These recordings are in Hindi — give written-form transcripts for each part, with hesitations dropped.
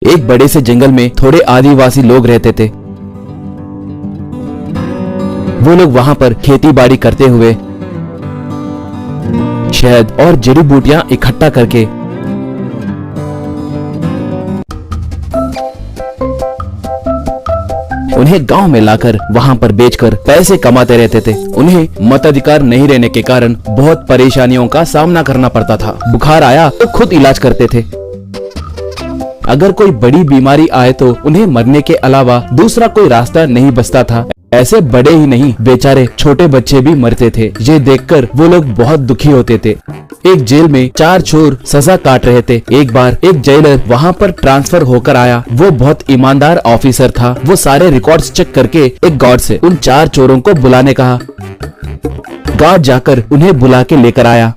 एक बड़े से जंगल में थोड़े आदिवासी लोग रहते थे। वो लोग वहां पर खेती बाड़ी करते हुए शहद और जड़ी बूटियां इकट्ठा करके उन्हें गांव में लाकर वहां पर बेचकर पैसे कमाते रहते थे। उन्हें मताधिकार नहीं रहने के कारण बहुत परेशानियों का सामना करना पड़ता था। बुखार आया तो खुद इलाज करते थे। अगर कोई बड़ी बीमारी आए तो उन्हें मरने के अलावा दूसरा कोई रास्ता नहीं बचता था। ऐसे बड़े ही नहीं, बेचारे छोटे बच्चे भी मरते थे। ये देखकर वो लोग बहुत दुखी होते थे। एक जेल में 4 चोर सजा काट रहे थे। एक बार एक जेलर वहां पर ट्रांसफर होकर आया। वो बहुत ईमानदार ऑफिसर था। वो सारे रिकॉर्ड्स चेक करके एक गार्ड से उन 4 चोरों को बुलाने कहा। गार्ड जाकर उन्हें बुला के लेकर आया।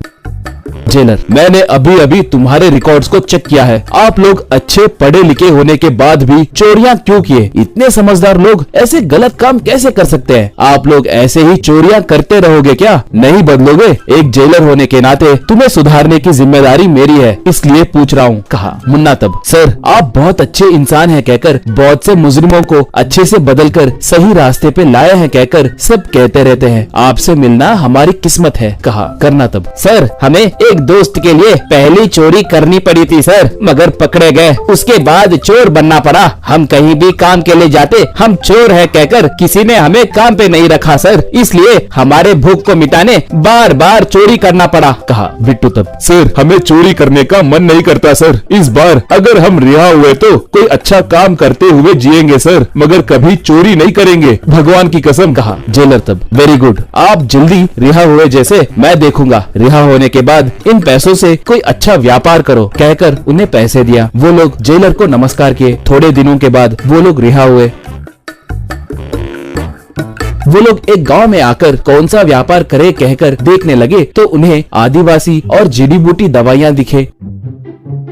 जेलर, मैंने अभी अभी तुम्हारे रिकॉर्ड्स को चेक किया है। आप लोग अच्छे पढ़े लिखे होने के बाद भी चोरियां क्यों किए? इतने समझदार लोग ऐसे गलत काम कैसे कर सकते हैं? आप लोग ऐसे ही चोरियां करते रहोगे क्या? नहीं बदलोगे? एक जेलर होने के नाते तुम्हें सुधारने की जिम्मेदारी मेरी है, इसलिए पूछ रहा हूँ, कहा। मुन्ना तब, सर आप बहुत अच्छे इंसान है कहकर बहुत से मुजरिमों को अच्छे से बदलकर सही रास्ते पे लाए हैं कहकर सब कहते रहते हैं। आपसे मिलना हमारी किस्मत है, कहा। करना तब, सर हमें एक दोस्त के लिए पहली चोरी करनी पड़ी थी सर, मगर पकड़े गए। उसके बाद चोर बनना पड़ा। हम कहीं भी काम के लिए जाते हम चोर है कहकर किसी ने हमें काम पे नहीं रखा सर, इसलिए हमारे भूख को मिटाने बार बार चोरी करना पड़ा, कहा। बिट्टू तब, सर हमें चोरी करने का मन नहीं करता सर। इस बार अगर हम रिहा हुए तो कोई अच्छा काम करते हुए जिएंगे सर, मगर कभी चोरी नहीं करेंगे, भगवान की कसम, कहा। जेलर तब, वेरी गुड, आप जल्दी रिहा हुए जैसे मैं देखूंगा। रिहा होने के बाद इन पैसों से कोई अच्छा व्यापार करो, कहकर उन्हें पैसे दिया। वो लोग जेलर को नमस्कार किए। थोड़े दिनों के बाद वो लोग रिहा हुए। वो लोग एक गांव में आकर कौन सा व्यापार करे कहकर देखने लगे तो उन्हें आदिवासी और जड़ी बूटी दवाइयां दिखे।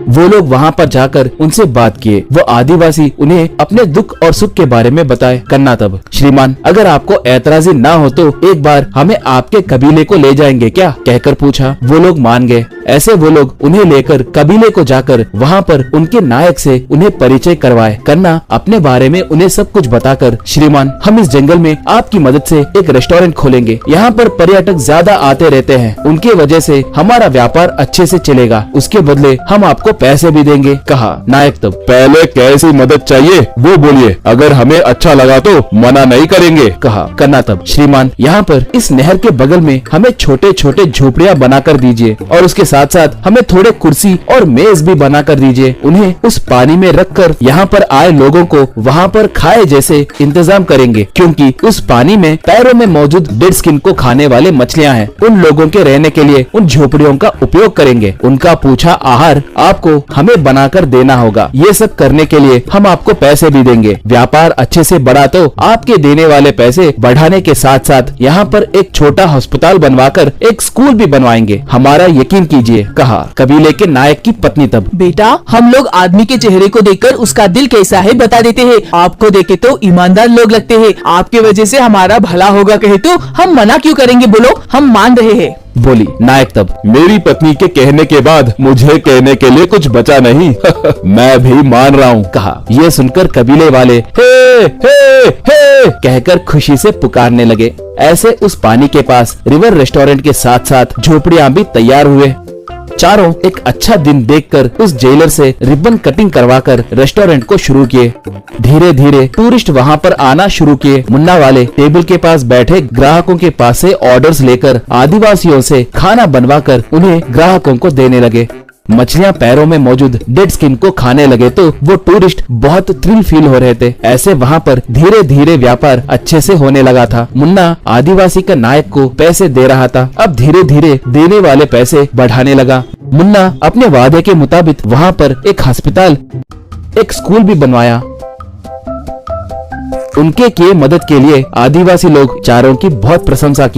वो लोग वहां पर जाकर उनसे बात किए। वो आदिवासी उन्हें अपने दुख और सुख के बारे में बताए। कन्ना तब, श्रीमान अगर आपको ऐतराजी ना हो तो एक बार हमें आपके कबीले को ले जाएंगे क्या, कहकर पूछा। वो लोग मान गए। ऐसे वो लोग उन्हें लेकर कबीले को जाकर वहां पर उनके नायक से उन्हें परिचय करवाए। कन्ना अपने बारे में उन्हें सब कुछ बताकर, श्रीमान हम इस जंगल में आपकी मदद से एक रेस्टोरेंट खोलेंगे। यहाँ पर पर्यटक ज्यादा आते रहते हैं, उनके वजह से हमारा व्यापार अच्छे से चलेगा। उसके बदले हम आपको पैसे भी देंगे, कहा। नायक तब, पहले कैसी मदद चाहिए वो बोलिए, अगर हमें अच्छा लगा तो मना नहीं करेंगे, कहा। कन्ना तब, श्रीमान यहाँ पर इस नहर के बगल में हमें छोटे छोटे झोपड़ियाँ बना कर दीजिए और उसके साथ साथ हमें थोड़े कुर्सी और मेज भी बना कर दीजिए। उन्हें उस पानी में रखकर यहाँ पर आए लोगों को वहाँ पर खाए जैसे इंतजाम करेंगे, क्योंकि उस पानी में पैरों में मौजूद डेड स्किन को खाने वाले मछलियाँ हैं। उन लोगों के रहने के लिए उन झोपड़ियों का उपयोग करेंगे। उनका पूछा आहार आपको हमें बनाकर देना होगा। ये सब करने के लिए हम आपको पैसे भी देंगे। व्यापार अच्छे से बढ़ा तो आपके देने वाले पैसे बढ़ाने के साथ साथ यहाँ पर एक छोटा अस्पताल बनवाकर एक स्कूल भी बनवाएंगे, हमारा यकीन कीजिए, कहा। कबीले के नायक की पत्नी तब, बेटा हम लोग आदमी के चेहरे को देखकर उसका दिल कैसा है बता देते हैं। आपको देखे तो ईमानदार लोग लगते हैं। आपके वजह से हमारा भला होगा कहे तो हम मना क्यों करेंगे, बोलो हम मान रहे हैं, बोली। नायक तब, मेरी पत्नी के कहने के बाद मुझे कहने के लिए कुछ बचा नहीं। मैं भी मान रहा हूँ, कहा। ये सुनकर कबीले वाले हे हे कहकर खुशी से पुकारने लगे। ऐसे उस पानी के पास रिवर रेस्टोरेंट के साथ साथ झोपड़ियाँ भी तैयार हुए। चारों एक अच्छा दिन देखकर उस जेलर से रिबन कटिंग करवाकर रेस्टोरेंट को शुरू किए। धीरे धीरे टूरिस्ट वहां पर आना शुरू किए। मुन्ना वाले टेबल के पास बैठे ग्राहकों के पास से ऑर्डर्स लेकर आदिवासियों से खाना बनवाकर उन्हें ग्राहकों को देने लगे। मछलियां पैरों में मौजूद डेड स्किन को खाने लगे तो वो टूरिस्ट बहुत थ्रिल फील हो रहे थे। ऐसे वहाँ पर धीरे धीरे व्यापार अच्छे से होने लगा था। मुन्ना आदिवासी का नायक को पैसे दे रहा था। अब धीरे धीरे देने वाले पैसे बढ़ाने लगा। मुन्ना अपने वादे के मुताबिक वहाँ पर एक अस्पताल, एक स्कूल भी बनवाया। उनके किए मदद के लिए आदिवासी लोग चारों की बहुत प्रशंसा किए।